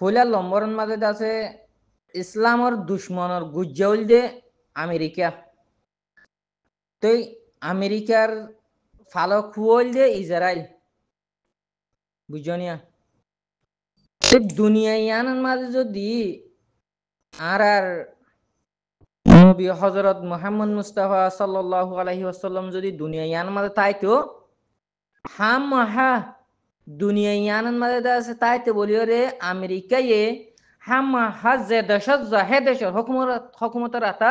ফুলা লম্বরন মাঝে আছে ইসলামর দুশ্মনর গুজ্জাউল দে আমেরিকা তই আমেরিকার ফালক ফুল দে ইসরায়েল বুঝনিয়া দুনিয়া ইয়ানের মাঝে যদি আর নবী হযরত মুহাম্মদ মুস্তাফা সাল্লাল্লাহু আলাইহি ওয়াসাল্লাম যদি দুনিয়া ইয়ানের মাঝে তাইতো হামহা দুনিয়া ইয়ানের মাঝে আছে তাইতে বলিও রে আমেরিকায় হামহা যে দেশত জাহে দেশর হুকুমতের আতা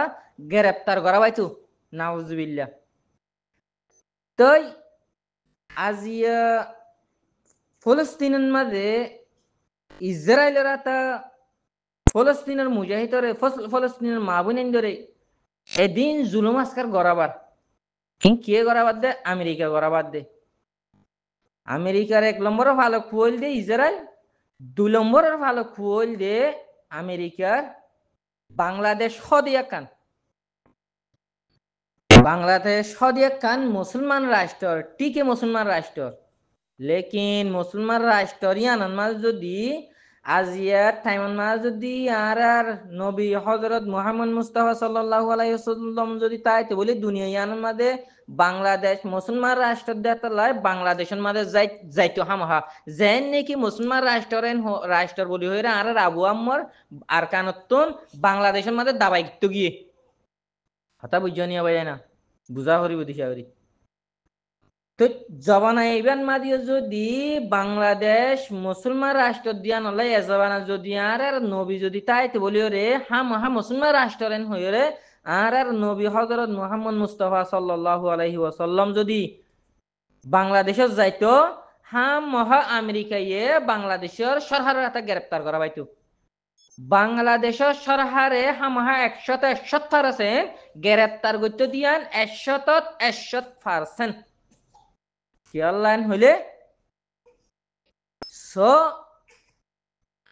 গ্রেপ্তার করা পাইতো নাউজুবিল্লাহ তই আজিয়া ফলস্তিনের মাঝে ইসরায়েলের আতা ফলস্তিনের মুজাহিদরে ফলস্তিনের মাবুনিন ধরে এদিন জুলুম আসকার গড়াবার কে গড়াবাদ দে আমেরিকা গড়াবাদ দে আমেরিকার 1 নম্বরের ভালো ফুল দে ইসরায়েল 2 নম্বরের ভালো ফুল দে আমেরিকার বাংলাদেশ হদিয়া কান বাংলাদেশ হদিয়া কান মুসলমান রাষ্ট্র টিকে মুসলমান রাষ্ট্র লেকিন মুসলমান রাষ্ট্র ইয়ানান মাঝে যদি আজিয়ার টাইমন মাঝে যদি আর নবী হযরত মুহাম্মদ মুস্তাফা সাল্লাল্লাহু আলাইহি ওয়াসাল্লাম যদি তাইতে বলি দুনিয়া ইয়ানান মাঝে বাংলাদেশ মুসলমান রাষ্ট্র দেতালাই বাংলাদেশের মাঝে যাইতো হামহা যেন নাকি মুসলমান রাষ্ট্র বলি হইরে আর আবু আম্মর আর কানতুন বাংলাদেশের মাঝে দাবাই তো গিয়ে হতা বুঝনিয়া ভাই না বুঝা হরিব দিশা হরি তো জবানা ইবান মাদিও যদি বাংলাদেশ মুসলমান রাষ্ট্র দিয়া নলে এ জবানা যদি আর নবী যদি তাইতে বলিও রে হামহা মুসলমান রাষ্ট্রেন হইরে আর নবী হযরত মুহাম্মদ মুস্তাফা সাল্লাল্লাহু আলাইহি ওয়াসাল্লাম যদি বাংলাদেশে যাইতো হামহা আমেরিকায় বাংলাদেশের সরকারের হাতে গ্রেপ্তার করা পাইতো বাংলাদেশের সরকারে হামহা 100% গ্রেপ্তার করতে দিয়ান 100% কিয়াল্লান হইলে সো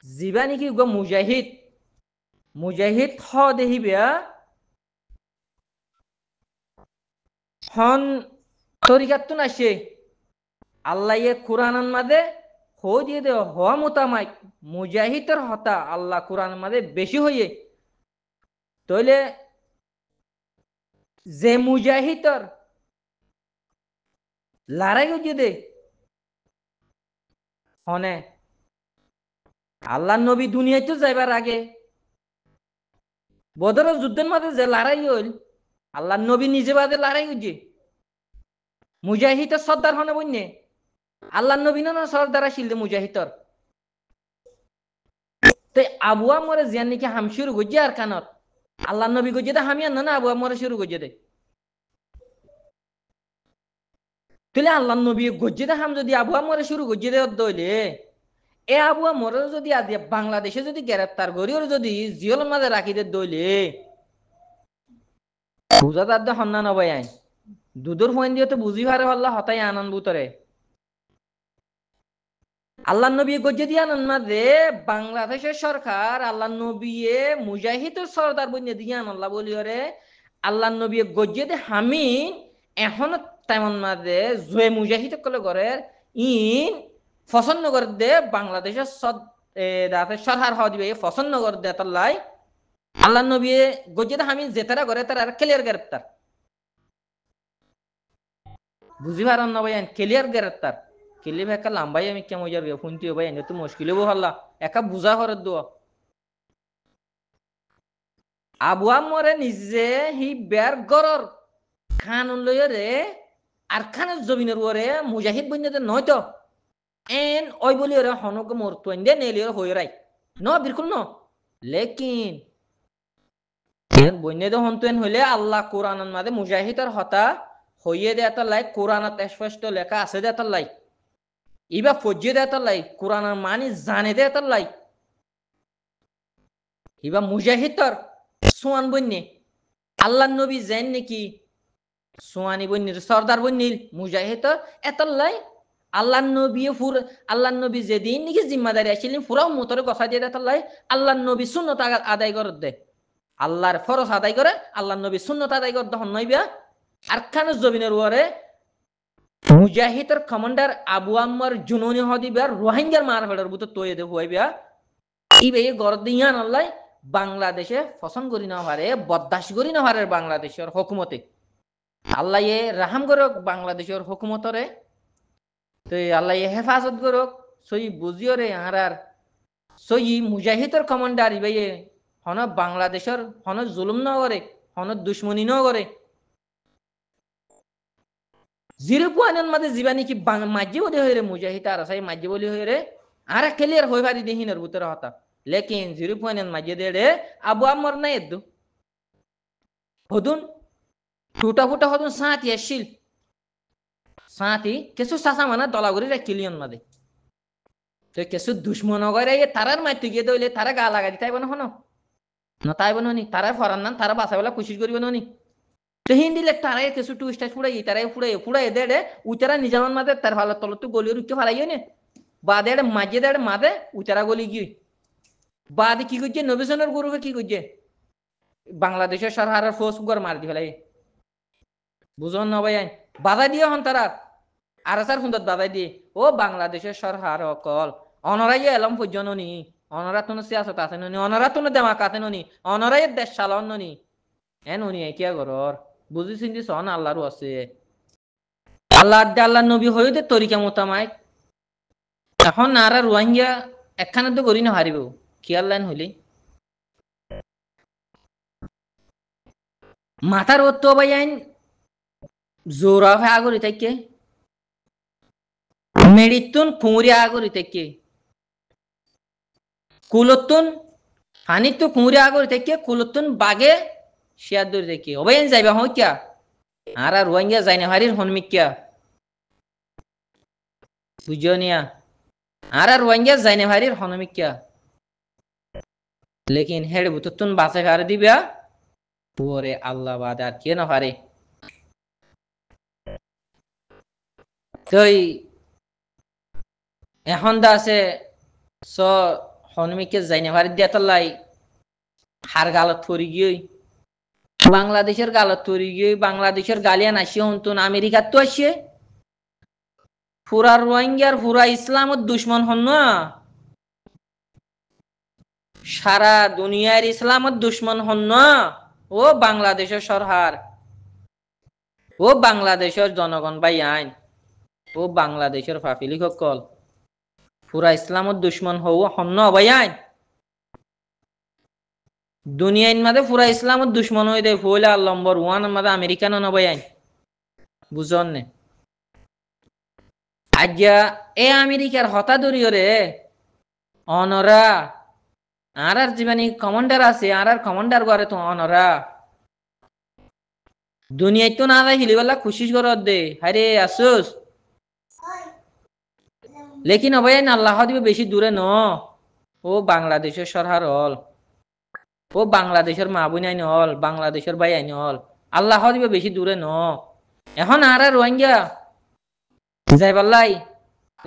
জীবানি কি গো মুজাহিদ হ দেহিবিয়া হন তরিকাতুন আসে আল্লাহ কোরআন মাদে হো দিয়ে দে হওয়া মোতামাইক মুজাহিদের হতা আল্লাহ কোরআন মাদে বেশি হইয়ে তইলে যে মুজাহিদর লড়াই হইয়ে দে হনে আল্লাহ নবী দুনিয়ায় তো যাইবার আগে বদরের যুদ্ধের মাঝে যে লড়াই হইল আল্লাহ নবী নিজে বাদে লড়াই হইছে মুজাহিদের সর্দার হনে বন্যে আল্লাহ নবী না সর্দার আসিল মুজাহিদর তো আবুয়া মরে জিয়ান নাকি হাম শুরু করছে আর কানত আল্লাহ নবী গজে দে হামিয়ান না আবুয়া মরে শুরু করছে দে তুলে আল্লাহ নবী গজে দে হাম যদি আবুয়া মরে শুরু করছে দে দইলে এ আবুয়া মরে যদি আদি বাংলাদেশে যদি গ্রেপ্তার করি ওর যদি জিয়ল মাঝে রাখি দে দইলে বুঝা তার দে হন্না নবাই আইন দুধর ফোন দিয়ে তো বুঝি পারে হল্লা হতাই আনন্দ বুতরে আল্লাহ নবী গজে দিয়া মাঝে বাংলাদেশের সরকার আল্লাহ নবী মুজাহিদের সর্দার বন্যে দিয়া আল্লাহ বলি রে আল্লাহ নবী গজে দে হামি এখন তেমন মাঝে জুয়ে মুজাহিদ কলে করে ইন পছন্দ করে দে বাংলাদেশের সরকার হওয়া দিবে পছন্দ করে দে তাল্লাই আল্লাহ নবী গজে দে হামি যেতারা করে তার আর ক্লিয়ার গ্রেপ্তার বুঝি পারেন না ভাই ক্লিয়ার গ্রেপ্তার কেলি ভাই একটা লাম্বাই আমি কেমন যাবে ফোনটি ভাই এনে তো মুশকিলে বহল্লা একা বুঝা করে দোয়া আবুয়া মরে নিজে হি বের গরর খান লইয়া রে আর খানের জমিনের ওরে মুজাহিদ বন্যতে নয় তো এন ওই বলি ওরে হনক মরতো দে নেলিও হই রাই ন বিলকুল ন লেকিন বন্যে হন্তেন হইলে আল্লাহ কোরআনের মাঝে মুজাহিদের হতা হইয়ে দে এত লাই কোরআনত স্পষ্ট লেখা আছে দে এত লাই ইবা ফজ্জে দে এত লাই কোরআনের মানি জানে দে এত লাই ইবা মুজাহিদর সোয়ান বন্যে আল্লাহ নবী জেন নাকি সোয়ানি বন্যের সর্দার বন্যিল মুজাহিদর এত লাই আল্লাহ নবী আল্লাহ নবী যেদিন নাকি জিম্মাদারি আসছিলেন পুরা উম্মতরে কথা দিয়ে এত লাই আল্লাহ নবী সুন্নত আদায় করে দে আল্লাহর ফরজ আদায় করে আল্লাহ নবী সুন্নত আদায় করে তখন নইবা আর খানের জমিনের ওরে মুজাহিদের কমান্ডার আবু আম্মার জুনুনি হদিবা রোহিঙ্গার মার ফেলার বুতো তৈরি দে হইবা ইবে গরদ দিয়ান আল্লাহ বাংলাদেশে পছন্দ করি না পারে, বরদাস করি না পারে বাংলাদেশের হুকুমতে। আল্লাহ রাহাম করক বাংলাদেশের হুকুমতরে, তো আল্লাহ হেফাজত করক, সই বুঝিও রে আর সই মুজাহিদর কমান্ডার ইবে হন বাংলাদেশের হন জুলুম ন করে, হন দুশ্মনী ন করে। 0.1 মাঝে জীবানি কি মাঝে বলি হয়ে রে মুজাহিদ আর সাই মাঝে বলি হয়ে রে আর ক্লিয়ার হয়ে পারি দেহিনের ভিতরে হতা, লেকিন 0.1 মাঝে দে রে আবু আমর না এদ্দু হদুন টুটা ফুটা হদুন সাঁতি আসিল সাঁতি কিছু চাষা মানে দলাগুড়ি রাখিলিয়ন মাঝে, তো কিছু দুশ্মন করে তারার মাইতে গিয়ে দইলে তারা গা লাগাই দিতে না হন নতাইব নি তারা ফরান না, তারা বাঁচাবেলা কোশিশ করিব নি। তো হিন্দিলে তারাই কিছু টুইস্টা ফুড়াই তারাই ফুড়াই দে উতারা নিজামান মাঝে তার ভালো তলত গলিয়ে রুখতে ফালাই নে বাদে মাঝে দেড় মাঝে উতারা গলি গিয়ে বাদে কি করছে নবীসনের গ্রুপে কি করছে বাংলাদেশের সরকারের ফোর্স গড় মার দি ফেলাই বুঝন না ভাই বাধা দিয়ে হন তারা আর স্যার সুন্দর বাধা দিয়ে ও বাংলাদেশের সরকার অকল অনরাই এলম পর্যন্ত নি অনরা তো সিয়াসত আছে নি অনরা তো দেমাক আছে নি অনরাই দেশ চালান নি এন উনি কিয়া গরর বুঝি চিন্তি সন আল্লাহরও আছে আল্লাহ আল্লাহ নবী হইতে তরিকা মোতামাই এখন আর রোহিঙ্গা একখানে তো করি না হারিব খেয়াল লাইন হইলি মাথার ওর তো ভাই আইন জোরা ফে আগরি থেকে মেডিতুন কুঁড়ি আগরি থেকে কুলতুন হানি তো কুঁড়ি আগরি থেকে কুলতুন বাগে শিয়ার দূর থেকে ওবাই যাইবা হয় কিয়া আর রোহিঙ্গা যাই না হারির হনমিক কিয়া বুঝনিয়া আর রোহিঙ্গা যাই না হারির হনমিক কিয়া লেকিন হেড বুতুন বাসে হার দিবা পরে আল্লাহ বাদ আর কে না পারে। এখন দা আছে স হনমিকে যাই না পারে দিয়া তল্লাই হার গালত ফরি গিয়ে বাংলাদেশের গালত ফরি গিয়ে বাংলাদেশের গালিয়ান আসিয়ে হন্তন আমেরিকার তো আসিয়ে পুরা রোহিঙ্গার পুরা ইসলামত দুশ্মন হন না, সারা দুনিয়ার ইসলামত দুশ্মন হন না ও বাংলাদেশের সরকার, ও বাংলাদেশের জনগণ ভাই আইন, ও বাংলাদেশের ফাফিলি সকল পুরা ইসলামত দুশ্মন হও হন না ভাই আইন দুনিয়া মাঝে পুরা ইসলামত দুশ্মন হয়ে দেয় ফলে আর নম্বর 1 মাঝে আমেরিকান না ভাই আইন বুঝন নে আজ্ঞা এ আমেরিকার হতা দরিও রে অনরা আর জীবানী কমান্ডার আছে আর কমান্ডার করে তো অনরা দুনিয়ায় তো না হিলিবেলা খুশি করত দে হারে আসুস লেকিন অবাই আল্লাহ দিবে বেশি দূরে ন ও বাংলাদেশের সরকার হল, ও বাংলাদেশের মা বোন আইন হল, বাংলাদেশের ভাই আইন হল আল্লাহ দিবে বেশি দূরে ন। এখন আর রোহিঙ্গা যাই পাল্লাই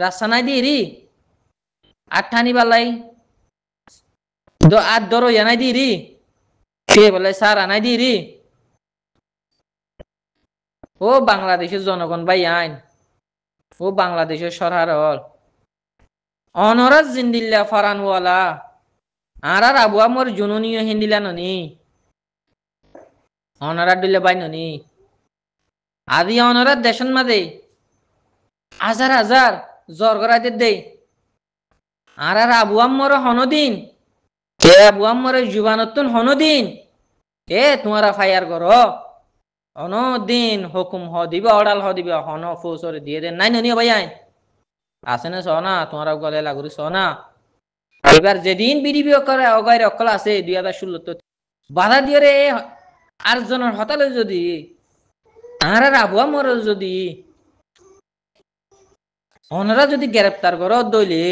রাস্তা নাই দি রি আঠানি পাল্লাই আর ধরো জানাই দি রি কে বলে স্যার আনাই দি রি ও বাংলাদেশের জনগণ ভাই আইন, ও বাংলাদেশের সরকার হল অনরাজ জিন্দিল্লা ফরানওয়ালা আর আবু আমর জুনুনিও হিন্দিলা ননি অনরা দিলে বাই ননি আদি অনরার দেশন মাঝে হাজার হাজার জরগরাতে দে আর আবু আম্মর হনদিন এ আবু আম্মর জুবানতুন হনদিন এ তোমারা ফায়ার করো অনদিন হুকুম হ দিবে অড়াল হ দিবে হন ফৌসরে দিয়ে দেন নাই ননি ভাই আইন আছে না সনা তোমারা গলে লাগুরি সনা এবার যেদিন বিডিপি করে অগাইরে অকল আছে 2016 বাধা দিয়ে রে আর জনের হতালে যদি আর আবু আম্মর যদি ওনারা যদি গ্রেপ্তার করো দইলে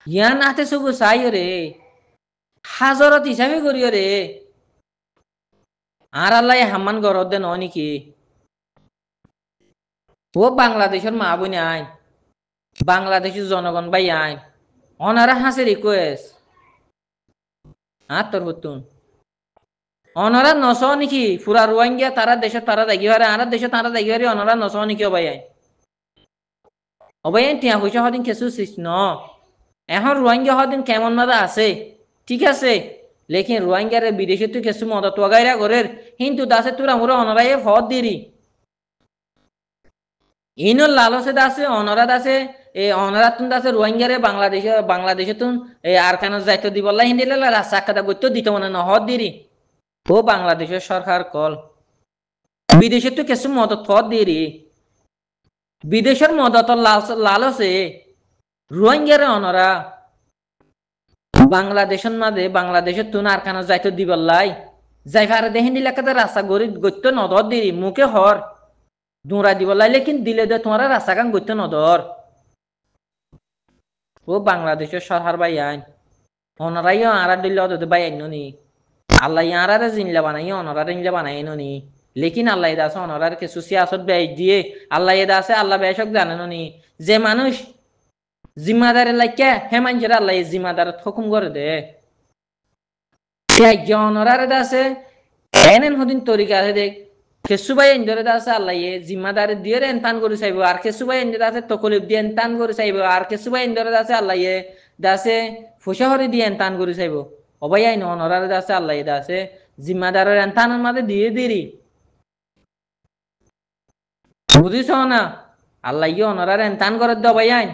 ইয়ান আতে সবু চাই রে হাজরত হিসাবে করিও রে আর আল্লাহ হামান গরদ দে নাকি ও বাংলাদেশের মা বোন আইন, বাংলাদেশের জনগণ ভাই আইন অনারা হাসে রিকোয়েস্ট তোর হতুন অনারা নশ নাকি পুরা রোহিঙ্গা তারা দেশে তারা দেখি হারে আর দেশে তারা দেখি হারে অনারা নশ নাকি ভাই আইন অবয়ান টিয়া পয়সা হদিন কিছু শিস ন এখন রোহিঙ্গা হদিন কেমন মাদা আছে ঠিক আছে লেকিন রোহিঙ্গারে বিদেশে তুই কিছু মদত ওয়াগাইরা করের কিন্তু দাসে তোরা মোরা অনরাই ফদ দিরি ইনর লালসে দাসে অনরাত আছে এই অনরাত তুন দাসে রোহিঙ্গারে বাংলাদেশে তুন এই আরকানের যাইতো দিবল্লা হিন্দিলে রাস্তা কাদা করতে দিত মানে ন হদ দিরি ও বাংলাদেশের সরকার কল বিদেশে তো কিছু মদত ফদ দিরি বিদেশের মদত লালসে রোহিঙ্গারে অনরা বাংলাদেশের মাঝে বাংলাদেশের তুন আরকানের যাইতো দিবল্লাই যাই ফারে দেহিন দিলে কাদা রাস্তা গড়ি গত্য নদর দিরি মুখে হর দৌড়া দিব লাইলে কিন্তু দিলে দে তোমার রাস্তা কান করতে নদর ও বাংলাদেশের সরকার ভাই আইন অনারাই আরা দিল্লি অত ভাই আইন নি আল্লাহ আরারে জিনলা বানাই অনারারে জিনলা বানাই নি লেকিন আল্লাহ দাস অনারার কিছু সিয়াসত ব্যয় দিয়ে আল্লাহ দাসে আল্লাহ বেশক জানেন নি যে মানুষ জিম্মাদারে লাইকা হে মানুষের আল্লাহ জিম্মাদার হুকুম করে দে অনারারে দাসে এনেন হদিন তরিকা আছে দেখ কেসুবাই এনজরে দাসে আল্লাহ জিম্মাদারে দিয়ে এনতান করে চাইব আর কেসুবাই এনজরে দাসে তকলিফ দিয়ে এনতান করে চাইব আর কেসুবাই এনজরে দাসে আল্লাহ দাসে ফুসাহরি দিয়ে এনতান করে চাইব অবাই আইন অনরারে দাসে আল্লাহ দাসে জিম্মাদারের এনতানের মাঝে দিয়ে দিরি বুঝিস না আল্লাহ অনরারে এনতান করে দবাই আইন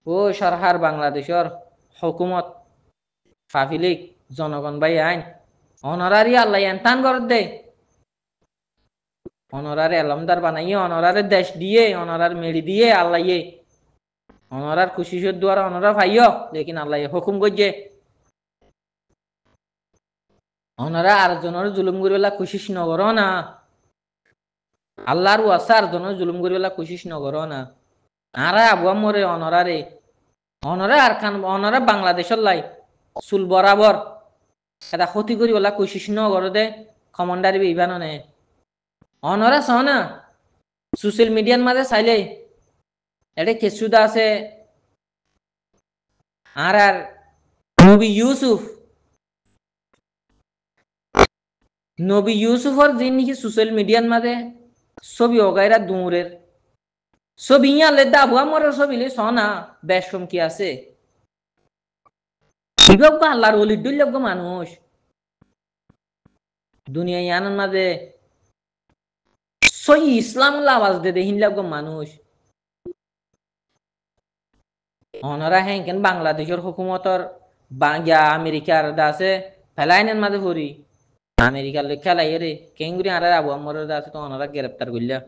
ও সরকার বাংলাদেশের হুকুমত পাবলিক জনগণ ভাই আইন অনরারি আল্লাহ এনতান করে দে অনরারে এলমদার বানাইয়ে অনরারে দেশ দিয়ে অনরার মেড়ি দিয়ে আল্লাহ অনরার খুশি দ্বারা অনরা ভাইও লেকিন আল্লাহ হুকুম করছে অনরা আর জনের জুলুম করিবেলা খুশিস নগর না আল্লাহর ওয়াসা আর জনের জুলুম করিবেলা খুশিস নগর না আরা আবুয়া মরে অনরারে অনরা আর খান অনরা বাংলাদেশের লাই চুল বরাবর এটা ক্ষতি করিবেলা খুশিস নগর দে কমান্ডারি বিভান নে অনরা চ না সোশ্যাল মিডিয়ার মাঝে চাইলে এটা কিছুদা আছে আর আর নবী ইউসুফর দিন নাকি সোশ্যাল মিডিয়ার মাঝে ছবি অগাইরা দূরের ছবি ইয়ালে দাবুয়া মরার ছবি লে সনা বেশম কি আছে বিভব আল্লাহর ওলি দুর্লভ মানুষ দুনিয়া ইয়ানোর মাঝে সহি ইসলাম আওয়াজ দে দেহিন লাগ মানুষ অনরা হ্যাঁ কেন বাংলাদেশের হুকুমতর বাঙ্গিয়া আমেরিকার দাসে ফেলাইনের মাঝে ভরি আমেরিকার খেলাই রে কেঙ্গুরি আর আবু আমরের দাসে তো অনরা গ্রেপ্তার করলা